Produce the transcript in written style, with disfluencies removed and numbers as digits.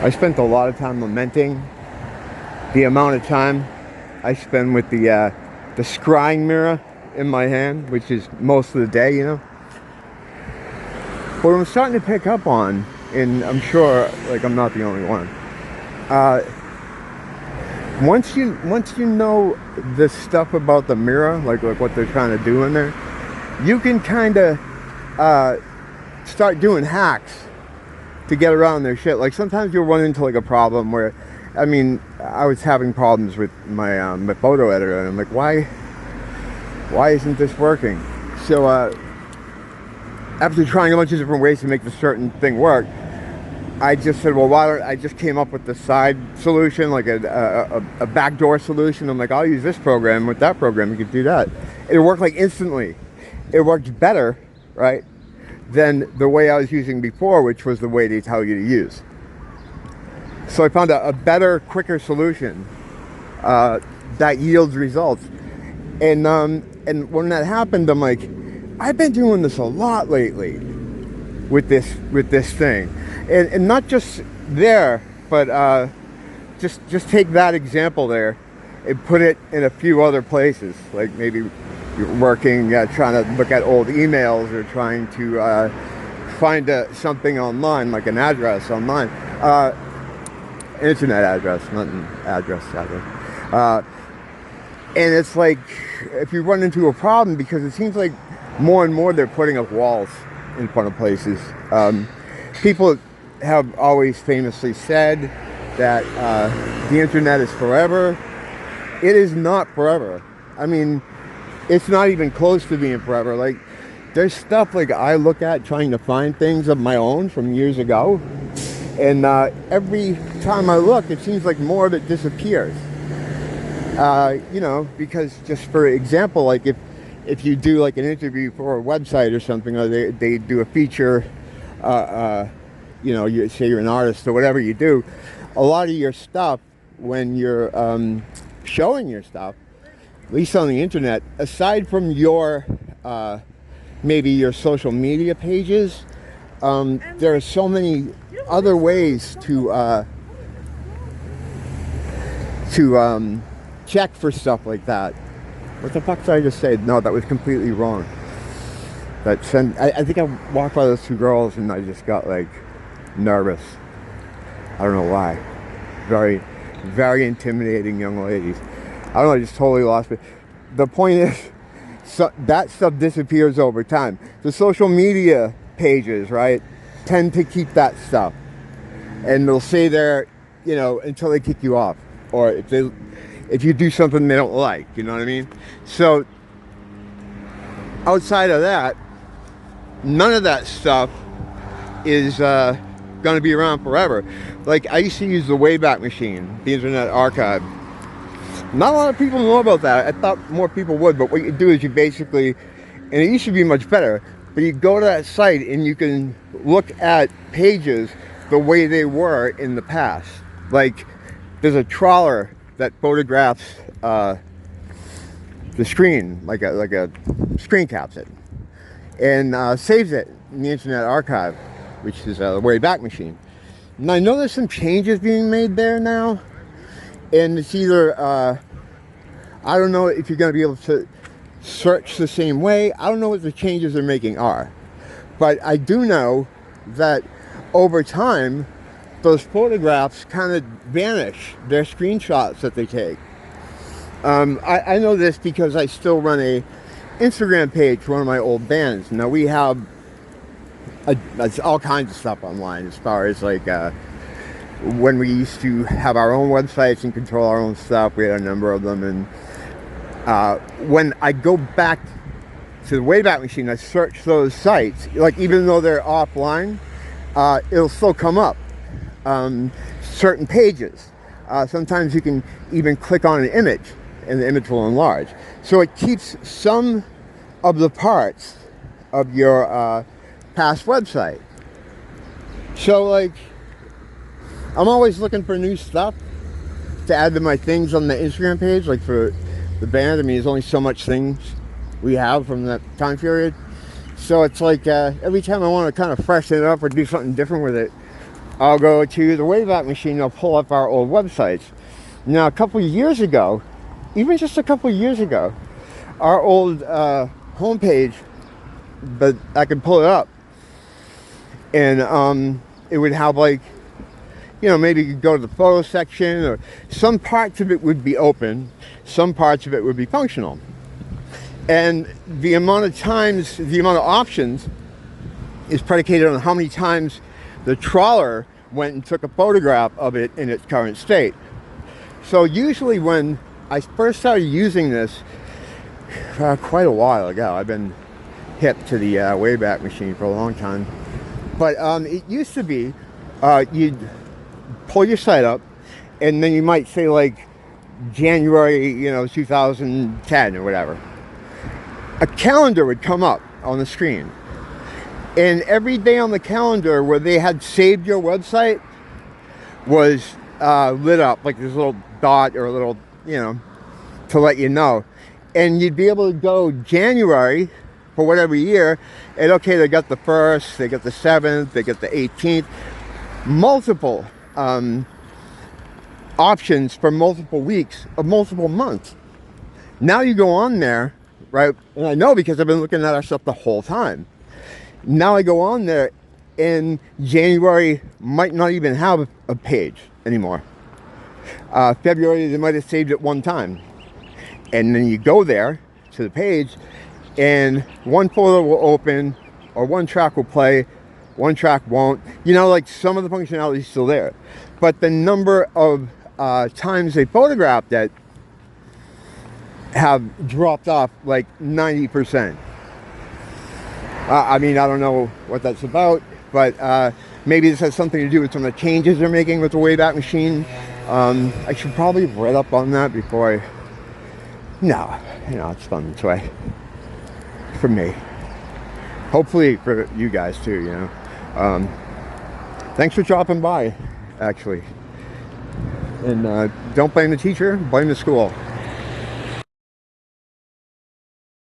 I spent a lot of time lamenting the amount of time I spend with the scrying mirror in my hand, which is most of the day, you know. But I'm starting to pick up on, and I'm sure, like, I'm not the only one. Once you know the stuff about the mirror, like what they're trying to do in there, you can kind of start doing hacks to get around their shit. Like sometimes you'll run into like a problem where, I mean, I was having problems with my my photo editor, and I'm like, why isn't this working? So after trying a bunch of different ways to make the certain thing work, I just said, well, why don't I just came up with the side solution, like a backdoor solution. I'm like, I'll use this program with that program. You could do that. It worked like instantly. It worked better, right, than the way I was using before, which was the way they tell you to use. So I found a better, quicker solution that yields results. And when that happened, I'm like, I've been doing this a lot lately with this thing, and not just there, but just take that example there and put it in a few other places, like maybe you're working, trying to look at old emails, or trying to find something online, like an address online, internet address, not an address. And it's like, if you run into a problem, because it seems like more and more they're putting up walls in front of places. People have always famously said that the internet is forever. It is not forever. I mean, it's not even close to being forever. Like, there's stuff like I look at trying to find things of my own from years ago, and every time I look, it seems like more of it disappears. You know, because just for example, like if you do like an interview for a website or something, or they do a feature, you know, you say you're an artist or whatever you do, a lot of your stuff, when you're showing your stuff, at least on the internet, aside from your maybe your social media pages, there are so many other ways to check for stuff like that. What the fuck did I just say? No, that was completely wrong. I think I walked by those two girls and I just got like nervous. I don't know why. Very, very intimidating young ladies. I don't know, I just totally lost it. The point is, that stuff disappears over time. The social media pages, right, tend to keep that stuff. And they'll stay there, you know, until they kick you off. Or if you do something they don't like, you know what I mean? So, outside of that, none of that stuff is going to be around forever. Like, I used to use the Wayback Machine, the Internet Archive. Not a lot of people know about that. I thought more people would, but what you do is you basically, and it used to be much better, but you go to that site and you can look at pages the way they were in the past. Like, there's a trawler that photographs the screen, like a screen caps it, and saves it in the Internet Archive, which is a Wayback Machine. And I know there's some changes being made there now, and it's either I don't know if you're going to be able to search the same way. I don't know what the changes they're making are, but I do know that over time those photographs kind of vanish. They're screenshots that they take. I know this because I still run a Instagram page for one of my old bands. Now we have all kinds of stuff online, as far as like when we used to have our own websites and control our own stuff. We had a number of them, and when I go back to the Wayback Machine, I search those sites, like even though they're offline, it'll still come up. Certain pages. Sometimes you can even click on an image and the image will enlarge. So it keeps some of the parts of your past website. So like, I'm always looking for new stuff to add to my things on the Instagram page, like for the band. I mean, there's only so much things we have from that time period. So it's like every time I want to kind of freshen it up or do something different with it, I'll go to the Wayback Machine, I'll pull up our old websites. Now, a couple of years ago, even just a couple of years ago, our old homepage, but I could pull it up, and it would have, like, you know, maybe you could go to the photo section, or some parts of it would be open, some parts of it would be functional. And the amount of times, the amount of options is predicated on how many times the trawler went and took a photograph of it in its current state. So usually when I first started using this, quite a while ago, I've been hip to the Wayback Machine for a long time, but it used to be you'd pull your site up, and then you might say, like, January, you know, 2010 or whatever. A calendar would come up on the screen, and every day on the calendar where they had saved your website was lit up, like this little dot or a little, you know, to let you know. And you'd be able to go January for whatever year, and okay, they got the 1st, they got the 7th, they got the 18th, multiple options for multiple weeks or multiple months. Now you go on there, right? And I know because I've been looking at our stuff the whole time. Now I go on there, and January might not even have a page anymore. February, they might have saved it one time. And then you go there to the page, and one photo will open, or one track will play, one track won't. You know, like, some of the functionality is still there, but the number of times they photographed it have dropped off like 90%. I mean, I don't know what that's about, but maybe this has something to do with some of the changes they're making with the Wayback Machine. I should probably have read up on that before I... No, you know, it's fun this way. For me. Hopefully for you guys too, you know. Thanks for dropping by, actually. And don't blame the teacher, blame the school.